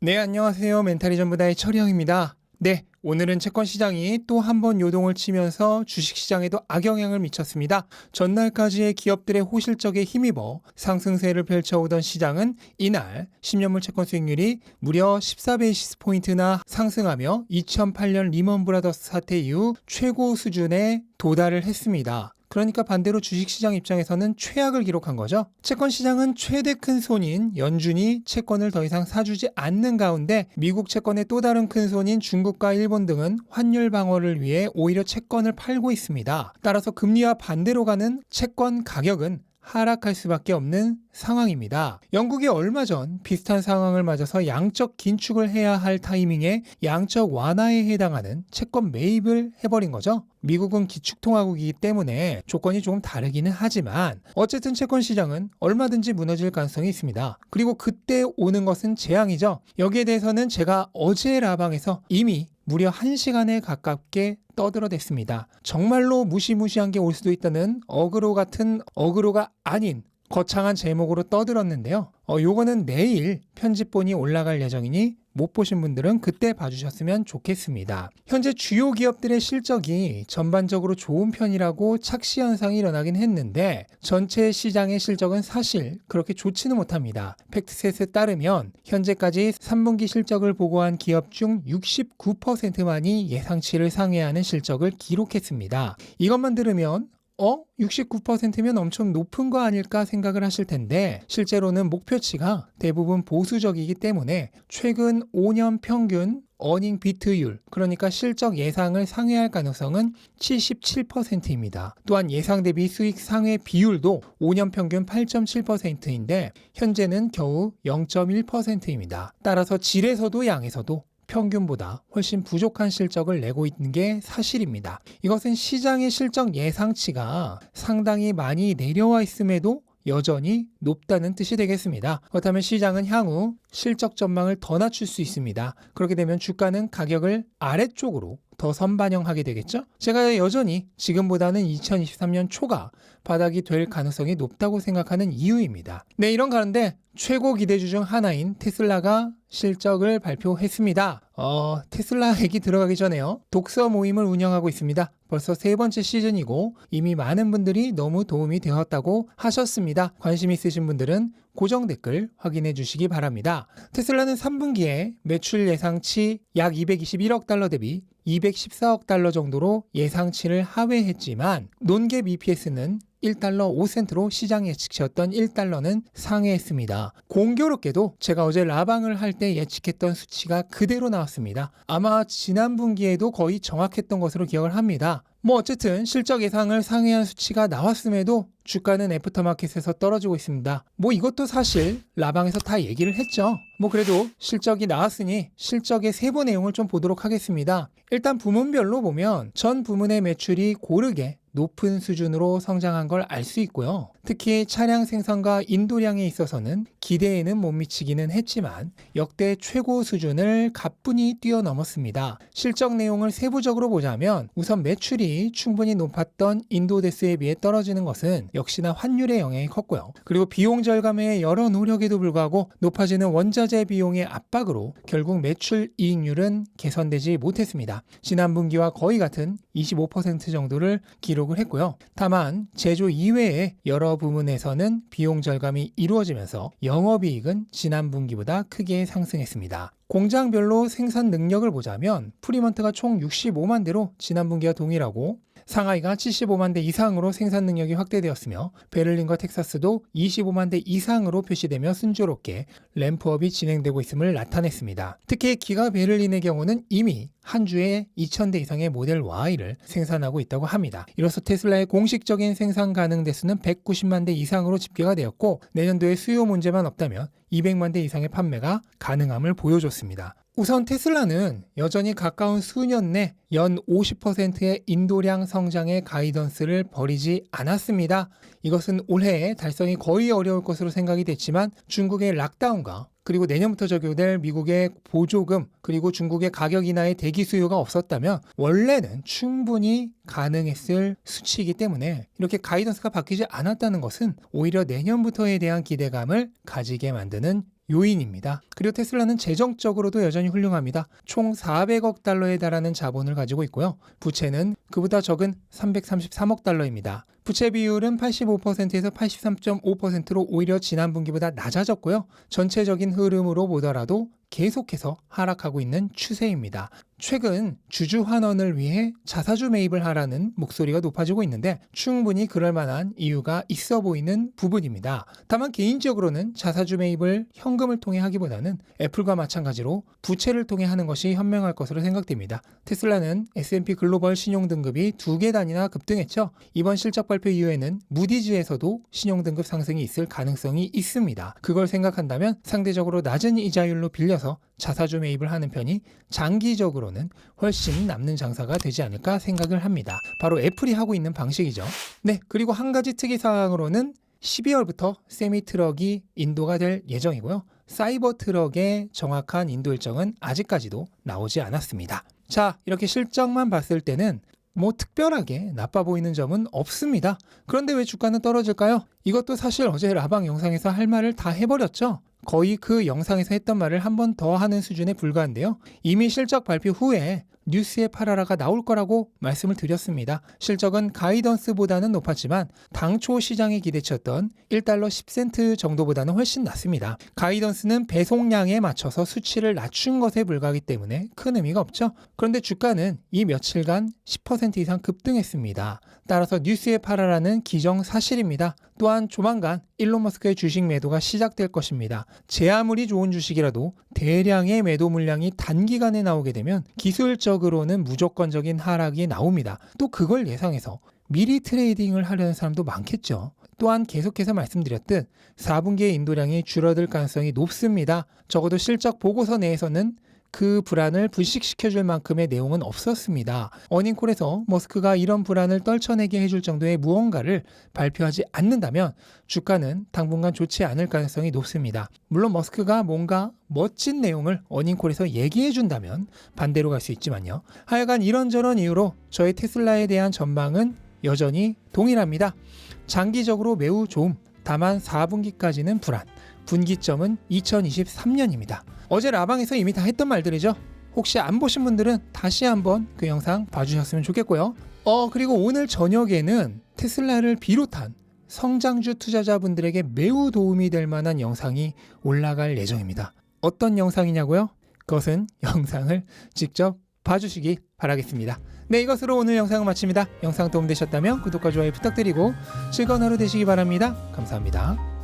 네, 안녕하세요. 멘탈이 전부다의 철형입니다. 네, 오늘은 채권 시장이 또 한 번 요동을 치면서 주식 시장에도 악영향을 미쳤습니다. 전날까지의 기업들의 호실적에 힘입어 상승세를 펼쳐오던 시장은 이날 10년물 채권 수익률이 무려 14베이시스 포인트나 상승하며 2008년 리먼 브라더스 사태 이후 최고 수준에 도달을 했습니다. 그러니까 반대로 주식시장 입장에서는 최악을 기록한 거죠. 채권시장은 최대 큰 손인 연준이 채권을 더 이상 사주지 않는 가운데 미국 채권의 또 다른 큰 손인 중국과 일본 등은 환율 방어를 위해 오히려 채권을 팔고 있습니다. 따라서 금리와 반대로 가는 채권 가격은 하락할 수밖에 없는 상황입니다. 영국이 얼마 전 비슷한 상황을 맞아서 양적 긴축을 해야 할 타이밍에 양적 완화에 해당하는 채권 매입을 해버린 거죠. 미국은 기축통화국이기 때문에 조건이 조금 다르기는 하지만 어쨌든 채권 시장은 얼마든지 무너질 가능성이 있습니다. 그리고 그때 오는 것은 재앙이죠. 여기에 대해서는 제가 어제 라방에서 이미 무려 1시간에 가깝게 떠들어댔습니다. 정말로 무시무시한 게 올 수도 있다는 어그로 같은 어그로가 아닌 거창한 제목으로 떠들었는데요. 요거는 내일 편집본이 올라갈 예정이니 못 보신 분들은 그때 봐주셨으면 좋겠습니다. 현재 주요 기업들의 실적이 전반적으로 좋은 편이라고 착시 현상이 일어나긴 했는데 전체 시장의 실적은 사실 그렇게 좋지는 못합니다. 팩트셋에 따르면 현재까지 3분기 실적을 보고한 기업 중 69%만이 예상치를 상회하는 실적을 기록했습니다. 이것만 들으면 69%면 엄청 높은 거 아닐까 생각을 하실 텐데 실제로는 목표치가 대부분 보수적이기 때문에 최근 5년 평균 어닝 비트율, 그러니까 실적 예상을 상회할 가능성은 77%입니다. 또한 예상 대비 수익 상회 비율도 5년 평균 8.7%인데 현재는 겨우 0.1%입니다. 따라서 질에서도 양에서도 평균보다 훨씬 부족한 실적을 내고 있는 게 사실입니다. 이것은 시장의 실적 예상치가 상당히 많이 내려와 있음에도 여전히 높다는 뜻이 되겠습니다. 그렇다면 시장은 향후 실적 전망을 더 낮출 수 있습니다. 그렇게 되면 주가는 가격을 아래쪽으로 더 선반영하게 되겠죠? 제가 여전히 지금보다는 2023년 초가 바닥이 될 가능성이 높다고 생각하는 이유입니다. 네, 이런 가운데 최고 기대주 중 하나인 테슬라가 실적을 발표했습니다. 테슬라 얘기 들어가기 전에요. 독서 모임을 운영하고 있습니다. 벌써 3번째 시즌이고 이미 많은 분들이 너무 도움이 되었다고 하셨습니다. 관심 있으신 분들은 고정 댓글 확인해 주시기 바랍니다. 테슬라는 3분기에 매출 예상치 약 221억 달러 대비 214억 달러 정도로 예상치를 하회했지만 논갭 EPS는 1달러 5센트로 시장 예측치였던 1달러는 상회했습니다. 공교롭게도 제가 어제 라방을 할 때 예측했던 수치가 그대로 나왔습니다. 아마 지난 분기에도 거의 정확했던 것으로 기억을 합니다. 어쨌든 실적 예상을 상회한 수치가 나왔음에도 주가는 애프터마켓에서 떨어지고 있습니다. 이것도 사실 라방에서 다 얘기를 했죠. 그래도 실적이 나왔으니 실적의 세부 내용을 좀 보도록 하겠습니다. 일단 부문별로 보면 전 부문의 매출이 고르게 높은 수준으로 성장한 걸 알 수 있고요. 특히 차량 생산과 인도량에 있어서는 기대에는 못 미치기는 했지만 역대 최고 수준을 가뿐히 뛰어넘었습니다. 실적 내용을 세부적으로 보자면 우선 매출이 충분히 높았던 인도데스에 비해 떨어지는 것은 역시나 환율의 영향이 컸고요. 그리고 비용 절감의 여러 노력에도 불구하고 높아지는 원자재 비용의 압박으로 결국 매출 이익률은 개선되지 못했습니다. 지난 분기와 거의 같은 25% 정도를 기록을 했고요. 다만 제조 이외의 여러 부문에서는 비용 절감이 이루어지면서 영업이익은 지난 분기보다 크게 상승했습니다. 공장별로 생산 능력을 보자면 프리먼트가 총 65만 대로 지난 분기와 동일하고 상하이가 75만 대 이상으로 생산 능력이 확대되었으며 베를린과 텍사스도 25만 대 이상으로 표시되며 순조롭게 램프업이 진행되고 있음을 나타냈습니다. 특히 기가 베를린의 경우는 이미 한 주에 2,000대 이상의 모델 Y를 생산하고 있다고 합니다. 이로써 테슬라의 공식적인 생산 가능 대수는 190만 대 이상으로 집계가 되었고 내년도에 수요 문제만 없다면 200만 대 이상의 판매가 가능함을 보여줬습니다. 우선 테슬라는 여전히 가까운 수년 내 연 50%의 인도량 성장의 가이던스를 버리지 않았습니다. 이것은 올해 달성이 거의 어려울 것으로 생각이 됐지만 중국의 락다운과 그리고 내년부터 적용될 미국의 보조금 그리고 중국의 가격 인하의 대기 수요가 없었다면 원래는 충분히 가능했을 수치이기 때문에 이렇게 가이던스가 바뀌지 않았다는 것은 오히려 내년부터에 대한 기대감을 가지게 만드는 요인입니다. 그리고 테슬라는 재정적으로도 여전히 훌륭합니다. 총 400억 달러에 달하는 자본을 가지고 있고요. 부채는 그보다 적은 333억 달러입니다. 부채 비율은 85%에서 83.5%로 오히려 지난 분기보다 낮아졌고요. 전체적인 흐름으로 보더라도 계속해서 하락하고 있는 추세입니다. 최근 주주 환원을 위해 자사주 매입을 하라는 목소리가 높아지고 있는데 충분히 그럴 만한 이유가 있어 보이는 부분입니다. 다만 개인적으로는 자사주 매입을 현금을 통해 하기보다는 애플과 마찬가지로 부채를 통해 하는 것이 현명할 것으로 생각됩니다. 테슬라는 S&P 글로벌 신용등급이 2계단이나 급등했죠. 이번 실적 발표 이후에는 무디즈에서도 신용등급 상승이 있을 가능성이 있습니다. 그걸 생각한다면 상대적으로 낮은 이자율로 빌려서 자사주 매입을 하는 편이 장기적으로는 훨씬 남는 장사가 되지 않을까 생각을 합니다. 바로 애플이 하고 있는 방식이죠. 네, 그리고 한 가지 특이사항으로는 12월부터 세미 트럭이 인도가 될 예정이고요. 사이버 트럭의 정확한 인도 일정은 아직까지도 나오지 않았습니다. 자, 이렇게 실적만 봤을 때는 특별하게 나빠 보이는 점은 없습니다. 그런데 왜 주가는 떨어질까요? 이것도 사실 어제 라방 영상에서 할 말을 다 해버렸죠. 거의 그 영상에서 했던 말을 한 번 더 하는 수준에 불과한데요. 이미 실적 발표 후에 뉴스에 팔아라가 나올 거라고 말씀을 드렸습니다. 실적은 가이던스보다는 높았지만 당초 시장이 기대쳤던 1달러 10센트 정도보다는 훨씬 낮습니다. 가이던스는 배송량에 맞춰서 수치를 낮춘 것에 불과하기 때문에 큰 의미가 없죠. 그런데 주가는 이 며칠간 10% 이상 급등했습니다. 따라서 뉴스에 팔아라는 기정사실입니다. 또한 조만간 일론 머스크의 주식 매도가 시작될 것입니다. 제 아무리 좋은 주식이라도 대량의 매도 물량이 단기간에 나오게 되면 기술적으로는 무조건적인 하락이 나옵니다. 또 그걸 예상해서 미리 트레이딩을 하려는 사람도 많겠죠. 또한 계속해서 말씀드렸듯 4분기의 인도량이 줄어들 가능성이 높습니다. 적어도 실적 보고서 내에서는 그 불안을 불식시켜줄 만큼의 내용은 없었습니다. 어닝콜에서 머스크가 이런 불안을 떨쳐내게 해줄 정도의 무언가를 발표하지 않는다면 주가는 당분간 좋지 않을 가능성이 높습니다. 물론 머스크가 뭔가 멋진 내용을 어닝콜에서 얘기해준다면 반대로 갈 수 있지만요. 하여간 이런저런 이유로 저의 테슬라에 대한 전망은 여전히 동일합니다. 장기적으로 매우 좋음, 다만 4분기까지는 불안, 분기점은 2023년입니다. 어제 라방에서 이미 다 했던 말들이죠. 혹시 안 보신 분들은 다시 한번 그 영상 봐주셨으면 좋겠고요. 그리고 오늘 저녁에는 테슬라를 비롯한 성장주 투자자분들에게 매우 도움이 될 만한 영상이 올라갈 예정입니다. 어떤 영상이냐고요? 그것은 영상을 직접 봐주시기 바라겠습니다. 네, 이것으로 오늘 영상을 마칩니다. 영상 도움되셨다면 구독과 좋아요 부탁드리고 즐거운 하루 되시기 바랍니다. 감사합니다.